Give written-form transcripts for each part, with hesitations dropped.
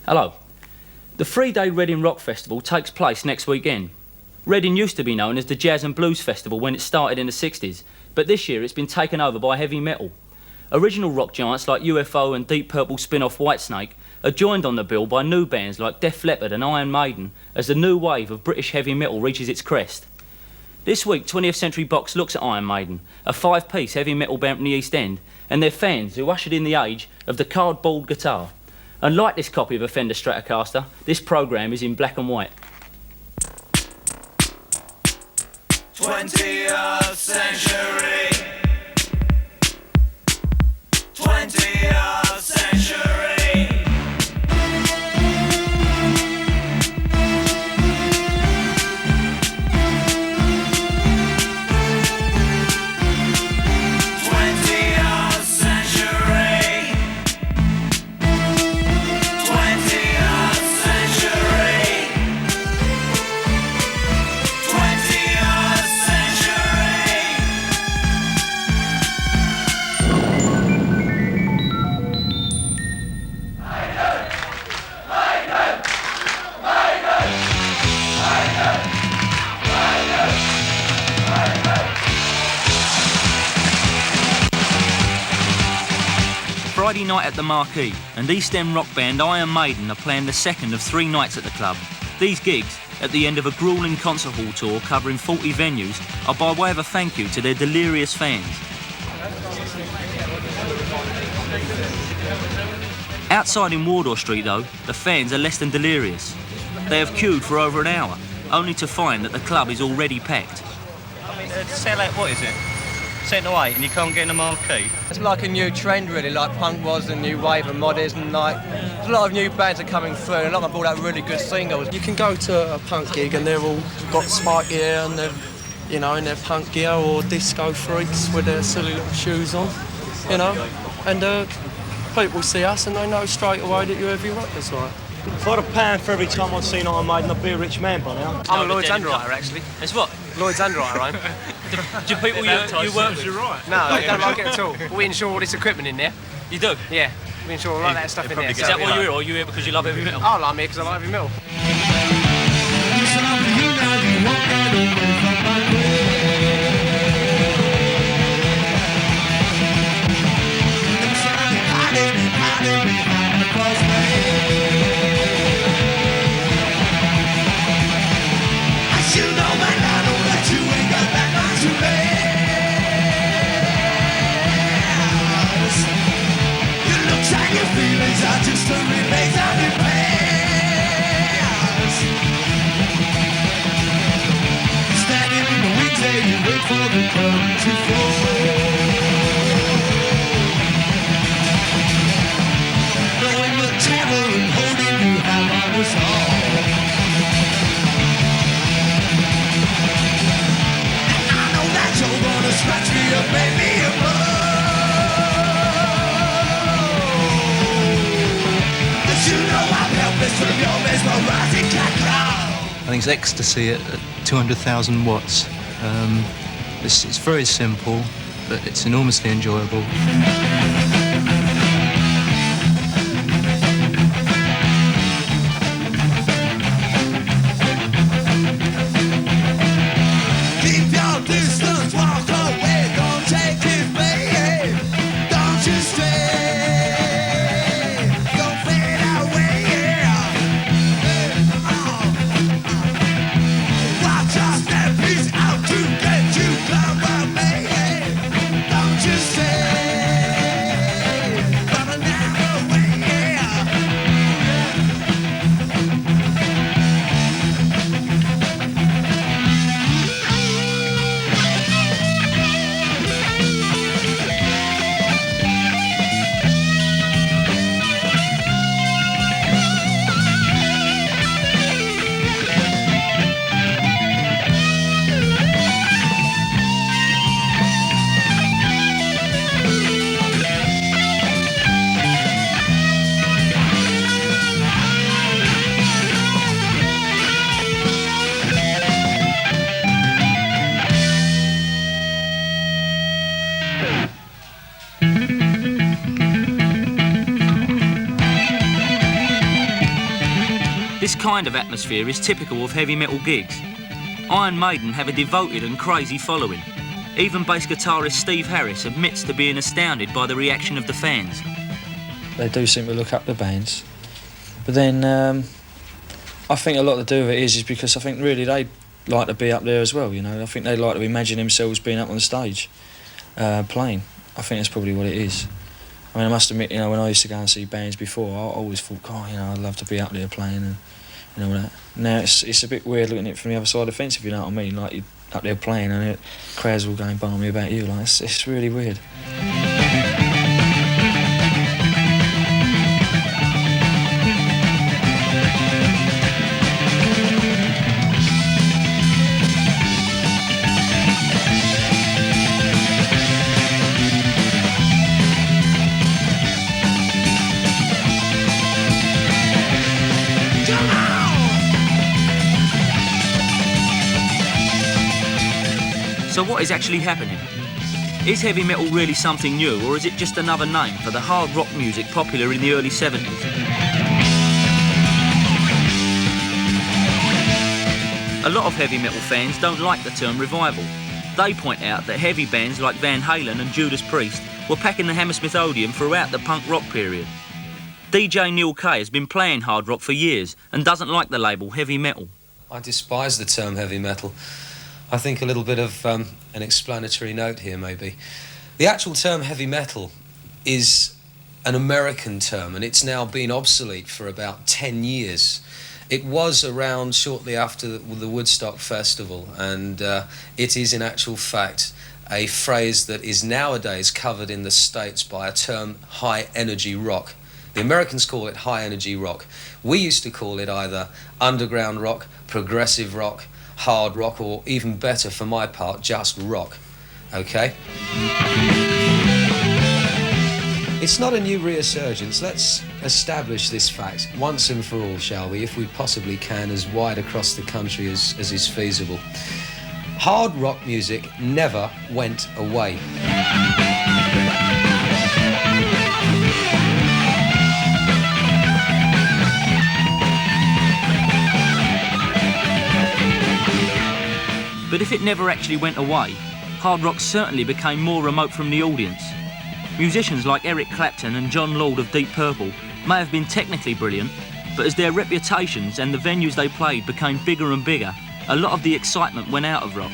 Hello. The three-day Reading Rock Festival takes place next weekend. Reading used to be known as the Jazz and Blues Festival when it started in the 60s, but this year it's been taken over by heavy metal. Original rock giants like UFO and Deep Purple spin-off Whitesnake are joined on the bill by new bands like Def Leppard and Iron Maiden as the new wave of British heavy metal reaches its crest. This week, 20th Century Box looks at Iron Maiden, a five-piece heavy metal band from the East End, and their fans who ushered in the age of the cardboard guitar. And like this copy of a Fender Stratocaster, this programme is in black and white. 20th century. 20th century. Friday night at the Marquee, and East End rock band Iron Maiden are playing the second of 3 nights at the club. These gigs, at the end of a gruelling concert hall tour covering 40 venues, are by way of a thank you to their delirious fans. Outside in Wardour Street though, the fans are less than delirious. They have queued for over an hour, only to find that the club is already packed. I mean, sell out, what is it? 7 to 8 and you can't get in the Marquee? It's like a new trend really, like punk was, the new wave of modernism, like there's a lot of new bands are coming through and a lot of them brought out really good singles. You can go to a punk gig and they're all got spike gear and they're, you know, in their punk gear, or disco freaks with their silly little shoes on, you know, and people see us and they know straight away that you're heavy rockers, like. If I'd have £1 for every time I'd seen Iron Maiden, I'd be a rich man by now. I'm a Lloyd's underwriter, actually. It's what? Lloyd's underwriter, I'm. Do people you work with? Right. No, they don't like it at all. We insure all this equipment in there. You do? Yeah, we insure all that stuff in there. Is that why you're here, or are you here because you love heavy metal? Oh, I'm here because I like heavy metal. I think it's ecstasy at 200,000 watts. It's very simple, but it's enormously enjoyable. Keep your distance, walk away, don't take it, babe. Don't you stay, don't fade away, yeah. Watch us step peace out to get you, come on, baby. Don't you stay. kind of atmosphere is typical of heavy metal gigs. Iron Maiden have a devoted and crazy following. Even bass guitarist Steve Harris admits to being astounded by the reaction of the fans. They do seem to look up the bands. But then I think a lot to do with it is because I think really they like to be up there as well, you know. I think they like to imagine themselves being up on the stage, playing. I think that's probably what it is. I mean, I must admit, you know, when I used to go and see bands before, I always thought, God, you know, I'd love to be up there playing and all that. Now it's a bit weird looking at it from the other side of the fence, if you know what I mean. Like, you're up there playing and the crowds all going balmy about you. Like, it's really weird. So what is actually happening? Is heavy metal really something new, or is it just another name for the hard rock music popular in the early 70s? A lot of heavy metal fans don't like the term revival. They point out that heavy bands like Van Halen and Judas Priest were packing the Hammersmith Odeon throughout the punk rock period. DJ Neil Kay has been playing hard rock for years and doesn't like the label heavy metal. I despise the term heavy metal. I think a little bit of an explanatory note here, maybe. The actual term heavy metal is an American term, and it's now been obsolete for about 10 years. It was around shortly after the Woodstock Festival, and it is in actual fact a phrase that is nowadays covered in the States by a term high energy rock. The Americans call it high energy rock. We used to call it either underground rock, progressive rock, hard rock, or even better for my part, just rock. Okay? It's not a new resurgence. Let's establish this fact once and for all, shall we, if we possibly can, as wide across the country as is feasible. Hard rock music never went away. But if it never actually went away, hard rock certainly became more remote from the audience. Musicians like Eric Clapton and John Lord of Deep Purple may have been technically brilliant, but as their reputations and the venues they played became bigger and bigger, a lot of the excitement went out of rock.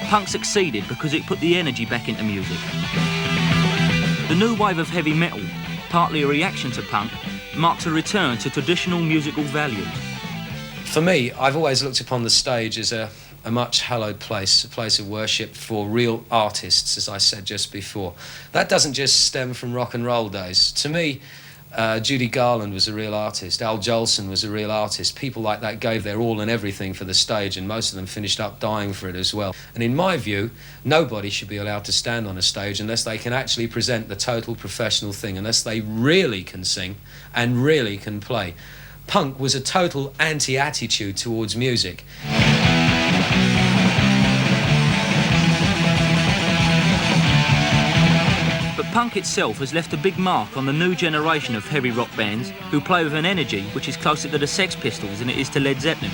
Punk succeeded because it put the energy back into music. The new wave of heavy metal, partly a reaction to punk, marks a return to traditional musical values. For me, I've always looked upon the stage as a much hallowed place, a place of worship for real artists, as I said just before. That doesn't just stem from rock and roll days. To me, Judy Garland was a real artist, Al Jolson was a real artist. People like that gave their all and everything for the stage, and most of them finished up dying for it as well. And in my view, nobody should be allowed to stand on a stage unless they can actually present the total professional thing, unless they really can sing and really can play. Punk was a total anti-attitude towards music. But punk itself has left a big mark on the new generation of heavy rock bands who play with an energy which is closer to the Sex Pistols than it is to Led Zeppelin.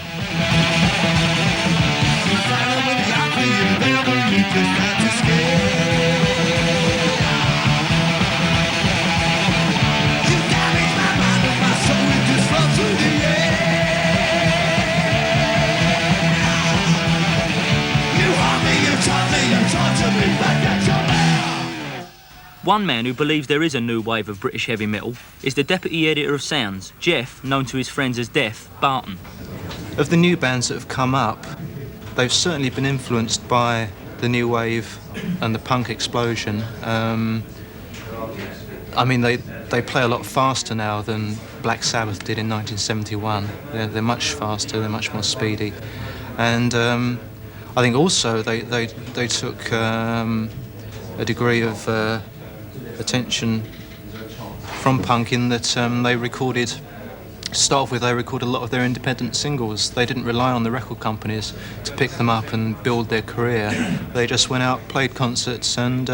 One man who believes there is a new wave of British heavy metal is the deputy editor of Sounds, Jeff, known to his friends as Death, Barton. Of the new bands that have come up, they've certainly been influenced by the new wave and the punk explosion. I mean, they play a lot faster now than Black Sabbath did in 1971. They're much faster, they're much more speedy. And I think also they took a degree of attention from punk in that they recorded, to start off with, they recorded a lot of their independent singles. They didn't rely on the record companies to pick them up and build their career. They just went out, played concerts and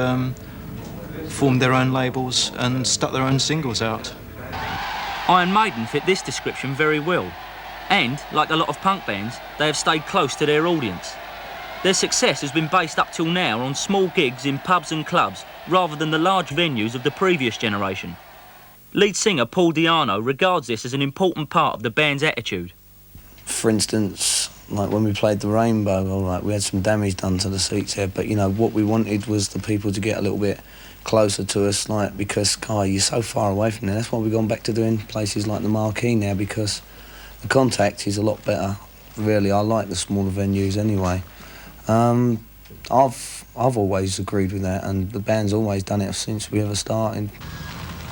formed their own labels and stuck their own singles out. Iron Maiden fit this description very well. And, like a lot of punk bands, they have stayed close to their audience. Their success has been based up till now on small gigs in pubs and clubs, rather than the large venues of the previous generation. Lead singer Paul Di'Anno regards this as an important part of the band's attitude. For instance, like when we played the Rainbow, all right, we had some damage done to the seats here, but you know, what we wanted was the people to get a little bit closer to us, like, because, you're so far away from there. That's why we've gone back to doing places like the Marquee now, because the contact is a lot better. Really, I like the smaller venues anyway. I've always agreed with that, and the band's always done it since we ever started.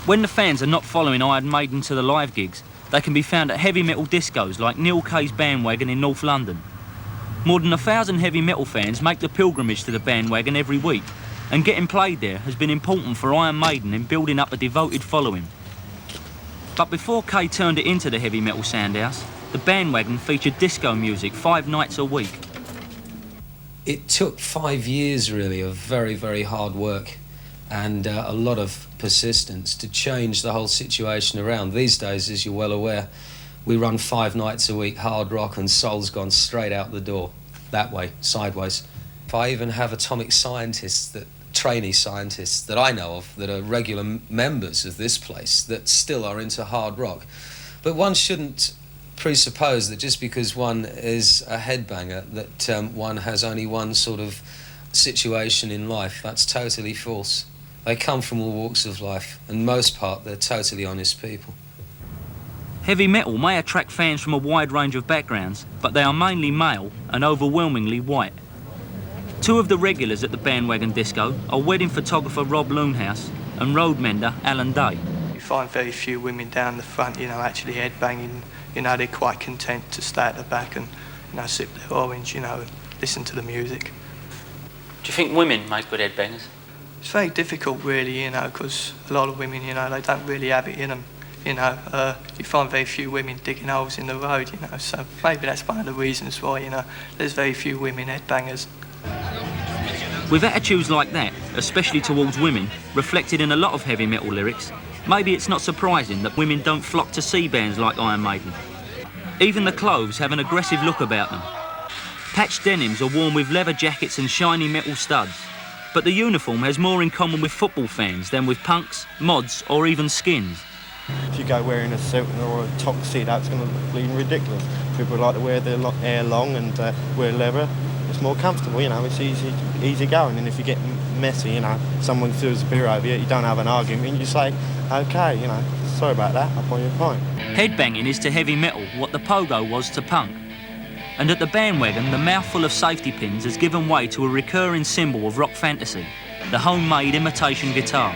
When the fans are not following Iron Maiden to the live gigs, they can be found at heavy metal discos like Neil Kay's Bandwagon in North London. More than 1,000 heavy metal fans make the pilgrimage to the Bandwagon every week, and getting played there has been important for Iron Maiden in building up a devoted following. But before Kay turned it into the heavy metal soundhouse, the Bandwagon featured disco music 5 nights a week. It took 5 years, really, of very, very hard work and a lot of persistence to change the whole situation around. These days, as you're well aware, we run 5 nights a week hard rock and soul's gone straight out the door, that way, sideways. If I even have atomic scientists, trainee scientists that I know of that are regular members of this place that still are into hard rock. But one shouldn't presuppose that just because one is a headbanger that one has only one sort of situation in life. That's totally false. They come from all walks of life, and most part they're totally honest people. Heavy metal may attract fans from a wide range of backgrounds, but they are mainly male and overwhelmingly white. 2 of the regulars at the Bandwagon Disco are wedding photographer Rob Loonhouse and road mender Alan Day. You find very few women down the front, actually headbanging. They're quite content to stay at the back and, sip their orange, and listen to the music. Do you think women make good headbangers? It's very difficult, really, because a lot of women, they don't really have it in them. You find very few women digging holes in the road, so maybe that's one of the reasons why, there's very few women headbangers. With attitudes like that, especially towards women, reflected in a lot of heavy metal lyrics, maybe it's not surprising that women don't flock to see bands like Iron Maiden. Even the clothes have an aggressive look about them. Patched denims are worn with leather jackets and shiny metal studs, but the uniform has more in common with football fans than with punks, mods or even skins. If you go wearing a suit or a tuxedo, it's going to look bleeding ridiculous. People like to wear their hair long and wear leather. It's more comfortable, it's easy going. And if you get messy, someone throws a beer over you don't have an argument, you say, okay, sorry about that, I'll buy you a pint. Headbanging is to heavy metal what the pogo was to punk. And at the Bandwagon, the mouthful of safety pins has given way to a recurring symbol of rock fantasy, the homemade imitation guitar.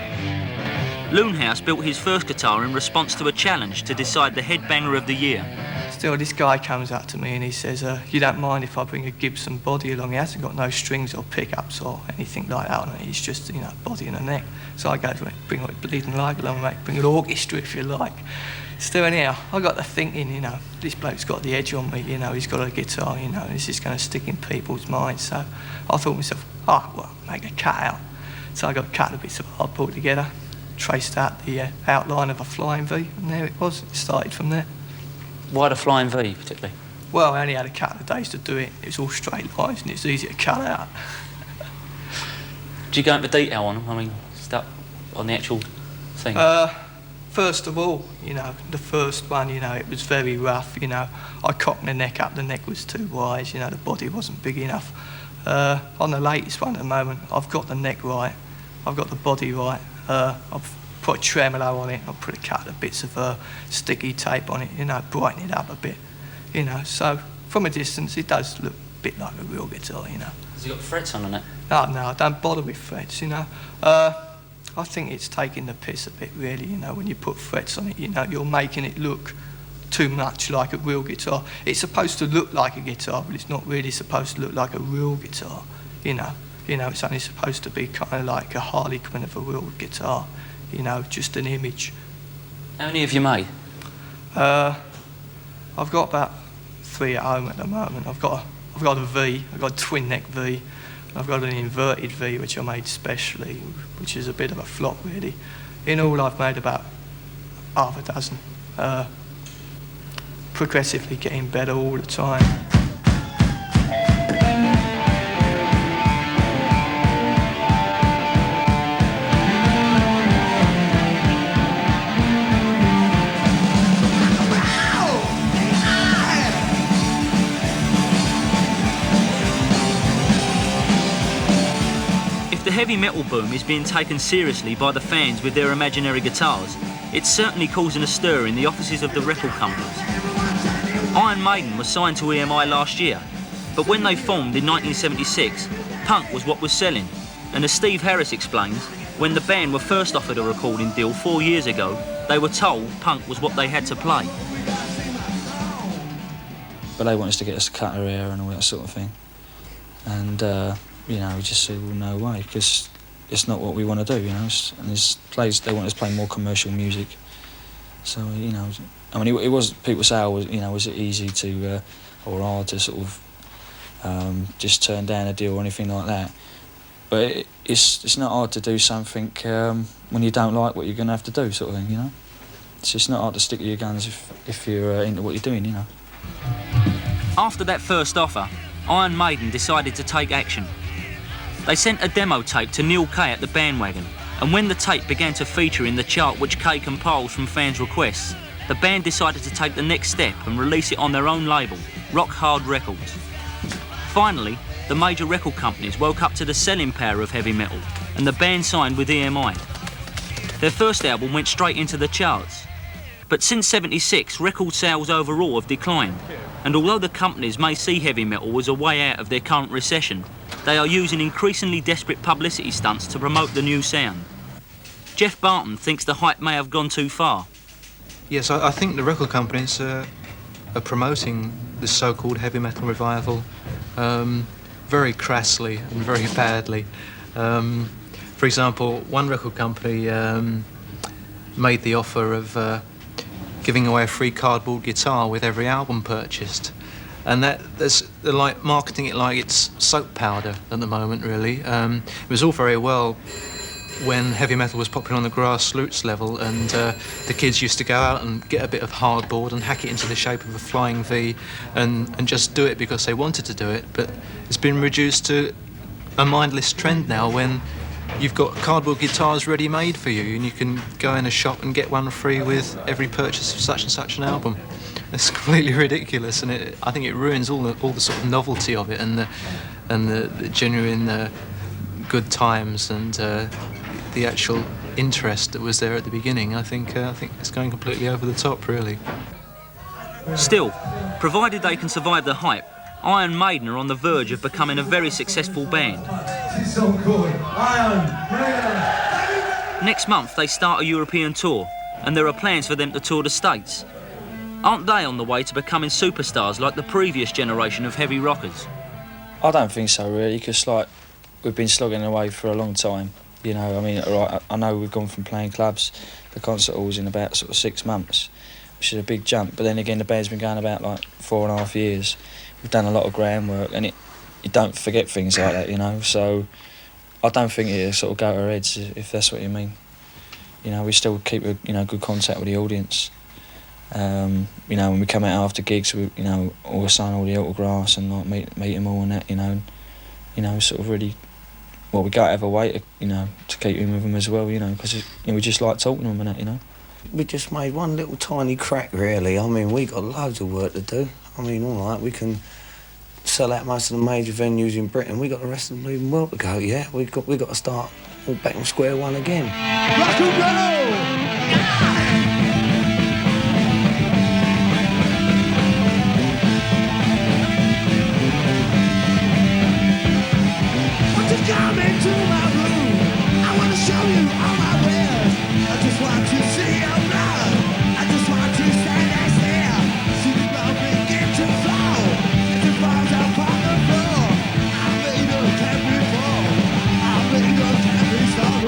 Loonhouse built his first guitar in response to a challenge to decide the headbanger of the year. Still, this guy comes up to me and he says, you don't mind if I bring a Gibson body along? He hasn't got no strings or pickups or anything like that on it. He's just, body and a neck. So I go, bring what you bleeding like along, mate. Bring an orchestra if you like. Still, anyhow, I got to thinking, this bloke's got the edge on me, he's got a guitar, this is going to stick in people's minds. So I thought to myself, make a cut out. So I got a couple of bits of hardboard together, traced out the outline of a flying V, and there it was. It started from there. Why the flying V, particularly? Well, I only had a couple of days to do it. It was all straight lines and it's easy to cut out. Do you go into detail on them? Stuff on the actual thing? First of all, the first one, it was very rough, I cocked the neck up, the neck was too wide, the body wasn't big enough. On the latest one at the moment, I've got the neck right, I've got the body right, I've put a tremolo on it, I've put a couple of bits of sticky tape on it, brighten it up a bit, so from a distance it does look a bit like a real guitar, Has it got frets on it? Oh no, I don't bother with frets, I think it's taking the piss a bit, really, when you put frets on it, you're making it look too much like a real guitar. It's supposed to look like a guitar, but it's not really supposed to look like a real guitar, it's only supposed to be kind of like a harlequin of a real guitar, just an image. How many have you made? I've got about 3 at home at the moment. I've got a V, I've got a twin neck V, I've got an inverted V which I made specially, which is a bit of a flop really. In all I've made about half a dozen. progressively getting better all the time. If the heavy metal boom is being taken seriously by the fans with their imaginary guitars, it's certainly causing a stir in the offices of the record companies. Iron Maiden was signed to EMI last year, but when they formed in 1976, punk was what was selling. And as Steve Harris explains, when the band were first offered a recording deal 4 years ago, they were told punk was what they had to play. But they want us to get us to cut our hair and all that sort of thing. And, you know, we just said, well, no way, because it's not what we want to do, you know. And they want us to play more commercial music. So, you know, I mean, it was, people say, was it easy to, or hard to sort of just turn down a deal or anything like that. But it's not hard to do something when you don't like what you're going to have to do, sort of thing, you know. It's just not hard to stick to your guns if you're into what you're doing, you know. After that first offer, Iron Maiden decided to take action. They sent a demo tape to Neil Kay at the Bandwagon, and when the tape began to feature in the chart which Kay compiles from fans' requests, the band decided to take the next step and release it on their own label, Rock Hard Records. Finally, the major record companies woke up to the selling power of heavy metal, and the band signed with EMI. Their first album went straight into the charts. But since '76, record sales overall have declined, and although the companies may see heavy metal as a way out of their current recession, they are using increasingly desperate publicity stunts to promote the new sound. Jeff Barton thinks the hype may have gone too far. Yes, I think the record companies are promoting this so-called heavy metal revival very crassly and very badly. For example, one record company made the offer of giving away a free cardboard guitar with every album purchased. And they're like marketing it like it's soap powder at the moment, really. It was all very well when heavy metal was popular on the grassroots level, and the kids used to go out and get a bit of hardboard and hack it into the shape of a flying V and just do it because they wanted to do it. But it's been reduced to a mindless trend now when you've got cardboard guitars ready-made for you and you can go in a shop and get one free with every purchase of such and such an album. It's completely ridiculous, and I think it ruins all the sort of novelty of it and the genuine good times and the actual interest that was there at the beginning. I think it's going completely over the top, really. Still, provided they can survive the hype, Iron Maiden are on the verge of becoming a very successful band. So good. Iron Maiden. Next month they start a European tour, and there are plans for them to tour the States. Aren't they on the way to becoming superstars like the previous generation of heavy rockers? I don't think so, really, because like we've been slogging away for a long time. You know, I mean, right, I know we've gone from playing clubs to concert halls in about sort of 6 months, which is a big jump. But then again, the band's been going about like 4.5 years. We've done a lot of groundwork, and you don't forget things like that, you know. So I don't think it'll sort of go to our heads, if that's what you mean. You know, we still keep good contact with the audience. You know, when we come out after gigs, we we'll sign all the autographs and like meet them all and that, you know, sort of really. Well, we go out of our way to keep in with them as well, you know, because we just like talking to them and that, you know. We just made one little tiny crack, really. I mean, we got loads of work to do. I mean, all right, we can sell out most of the major venues in Britain. We got the rest of the bleeding world to go. Yeah, we got to start all back on square one again. Rock and roll! Come into my room. I want to show you all my wares. I just want to see your blood. I just want to stand and stare. See the blood begin to flow. As it falls upon the floor. I made a camp before. I made a camp before.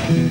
Won't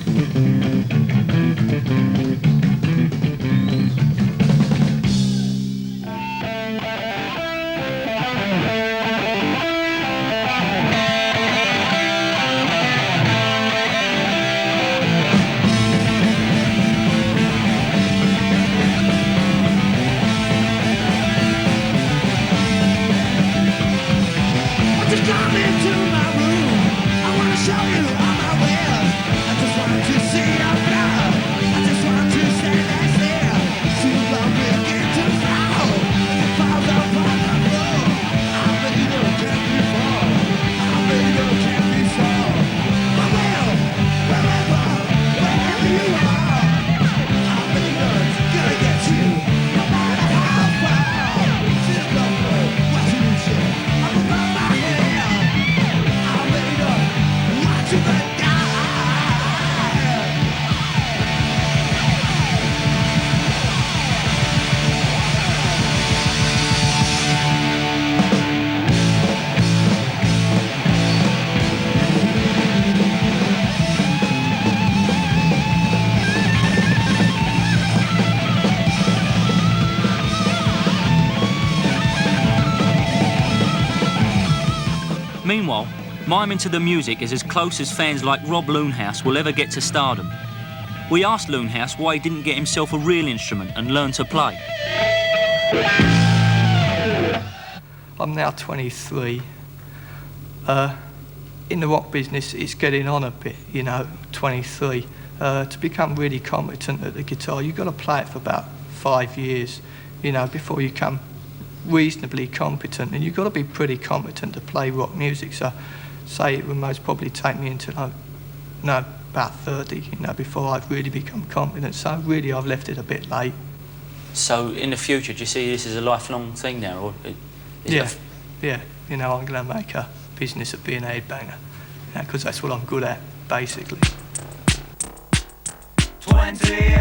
you come into my room? I wanna show you all my wares. I just want to see your blood. I just want to stand and stare. See the blood begin to flow. It falls up on the floor. I bet you can't be fall. I bet you can't be sold. I will, wherever you are. I bet it's gonna get you. No matter how far. See the blood flow. What you do? I'm above my head. I bet watch you die. Meanwhile, miming to the music is as close as fans like Rob Loonhouse will ever get to stardom. We asked Loonhouse why he didn't get himself a real instrument and learn to play. I'm now 23. In the rock business, it's getting on a bit, 23. To become really competent at the guitar, you've got to play it for about 5 years, before you come reasonably competent. And you've got to be pretty competent to play rock music. So, say it would most probably take me until, about 30, before I've really become competent. So really, I've left it a bit late. So in the future, do you see this as a lifelong thing now? Or Yeah. I'm going to make a business of being a headbanger, because that's what I'm good at, basically. 20